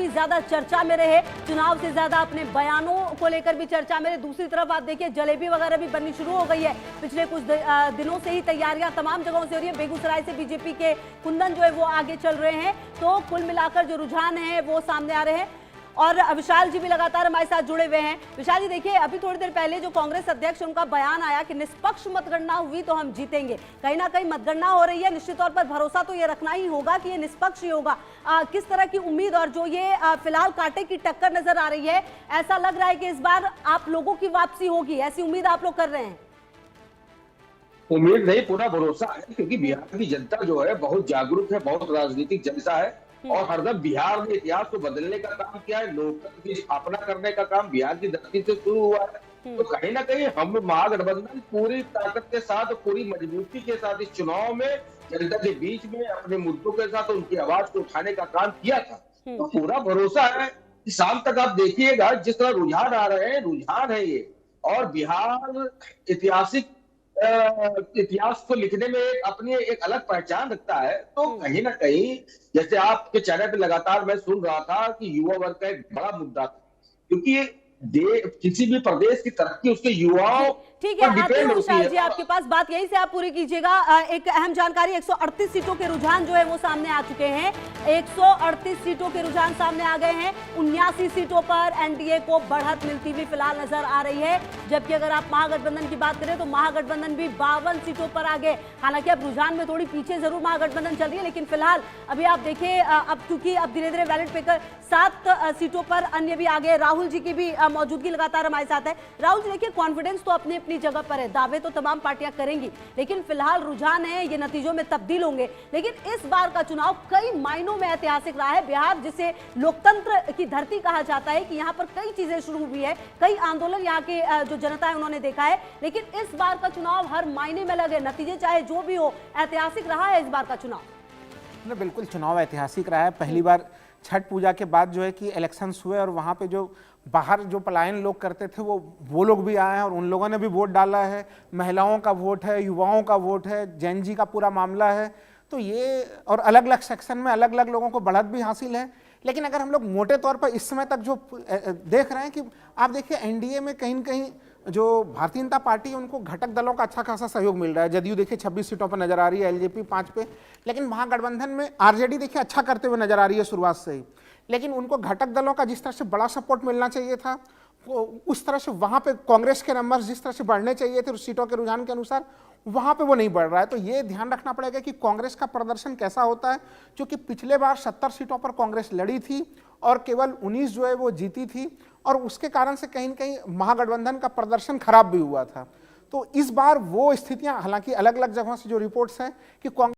काफी ज्यादा चर्चा में रहे, चुनाव से ज्यादा अपने बयानों को लेकर भी चर्चा में रहे। दूसरी तरफ आप देखिए जलेबी वगैरह भी बननी शुरू हो गई है। पिछले कुछ दिनों से ही तैयारियां तमाम जगहों से हो रही है। बेगूसराय से बीजेपी के कुंदन जो है वो आगे चल रहे हैं। तो कुल मिलाकर जो रुझान है वो सामने आ रहे हैं और विशाल जी भी लगातार हमारे साथ जुड़े हुए हैं। विशाल जी देखिए, अभी थोड़ी देर पहले जो कांग्रेस अध्यक्ष उनका बयान आया कि निष्पक्ष मतगणना हुई तो हम जीतेंगे। कहीं ना कहीं मतगणना हो रही है, निश्चित तौर पर भरोसा तो ये रखना ही होगा कि ये निष्पक्ष ही होगा। किस तरह की उम्मीद और जो ये फिलहाल कांटे की टक्कर नजर आ रही है, ऐसा लग रहा है कि इस बार आप लोगों की वापसी होगी, ऐसी उम्मीद आप लोग कर रहे हैं? उम्मीद नहीं, पूरा भरोसा है, क्योंकि बिहार की जनता जो है बहुत जागरूक है, बहुत राजनीतिक जनता है और हरदम बिहार ने इतिहास को बदलने का काम किया है। लोकतंत्र की स्थापना करने का काम बिहार की धरती से शुरू हुआ है। तो कहीं ना कहीं हम महागठबंधन पूरी ताकत के साथ, पूरी मजबूती के साथ इस चुनाव में जनता के बीच में अपने मुद्दों के साथ उनकी आवाज को उठाने का काम किया था। तो पूरा भरोसा है कि शाम तक आप देखिएगा जिस तरह रुझान आ रहे हैं, रुझान है ये। और बिहार ऐतिहासिक इतिहास को लिखने में अपनी एक अलग पहचान रखता है। तो कहीं ना कहीं जैसे आपके चैनल पे लगातार मैं सुन रहा था कि युवा वर्ग का एक बड़ा मुद्दा था, क्योंकि किसी भी प्रदेश की तरक्की उसके युवाओं ठीक है, पर आते डिपेंड हैं होती विशाल है। जी आपके पास, बात यहीं से आप पूरी कीजिएगा। एक अहम जानकारी, 138 सीटों के रुझान जो है वो सामने आ चुके हैं। 138 सीटों के रुझान सामने आ गए हैं। 79 सीटों पर एनडीए को बढ़त मिलती हुई फिलहाल नजर आ रही है, जबकि अगर आप महागठबंधन की बात करें तो महागठबंधन भी 52 सीटों पर आगे। हालांकि अब रुझान में थोड़ी पीछे जरूर महागठबंधन चल रही है, लेकिन फिलहाल अभी आप देखिए अब चूंकि अब धीरे धीरे बैलेट पेपर 7 सीटों पर अन्य भी आगे। राहुल जी की भी मौजूदगी लगातार हमारे साथ है। राहुल जी देखिए, कॉन्फिडेंस तो अपनी अपनी जगह पर है, दावे तो तमाम पार्टियां करेंगी, लेकिन फिलहाल रुझान है, ये नतीजों में तब्दील होंगे। लेकिन इस बार का चुनाव कई मायनों में ऐतिहासिक रहा है। बिहार जिसे लोकतंत्र की धरती कहा जाता है, कि यहाँ पर कई चीजें शुरू हुई है, कई आंदोलन यहाँ के जो जनता है उन्होंने देखा है। लेकिन इस बार का चुनाव हर मायने में लगे, नतीजे चाहे जो भी हो, ऐतिहासिक रहा है इस बार का चुनाव। बिल्कुल चुनाव ऐतिहासिक रहा है। पहली बार छठ पूजा के बाद जो है कि इलेक्शंस हुए और वहाँ पे जो बाहर जो पलायन लोग करते थे वो लोग भी आए हैं और उन लोगों ने भी वोट डाला है। महिलाओं का वोट है, युवाओं का वोट है, जैन जी का पूरा मामला है। तो ये और अलग अलग सेक्शन में अलग अलग लोगों को बढ़त भी हासिल है। लेकिन अगर हम लोग मोटे तौर पर इस समय तक जो देख रहे हैं कि आप देखिए एनडीए में कहीं न कहीं जो भारतीय जनता पार्टी है उनको घटक दलों का अच्छा खासा सहयोग मिल रहा है। जदयू देखिए 26 सीटों पर नजर आ रही है, एलजेपी 5 पे, लेकिन महागठबंधन में आरजेडी देखिए अच्छा करते हुए नजर आ रही है शुरुआत से ही। लेकिन उनको घटक दलों का जिस तरह से बड़ा सपोर्ट मिलना चाहिए था, उस तरह से वहां पे कांग्रेस के नंबर जिस तरह से बढ़ने चाहिए थे उस सीटों के रुझान के अनुसार, वहां पे वो नहीं बढ़ रहा है। तो ये ध्यान रखना पड़ेगा कि कांग्रेस का प्रदर्शन कैसा होता है, क्योंकि पिछले बार 70 सीटों पर कांग्रेस लड़ी थी और केवल 19 जो है वो जीती थी, और उसके कारण से कहीं न कहीं महागठबंधन का प्रदर्शन खराब भी हुआ था। तो इस बार वो स्थितियां, हालांकि अलग अलग जगहों से जो रिपोर्ट्स हैं कि कांग्रेस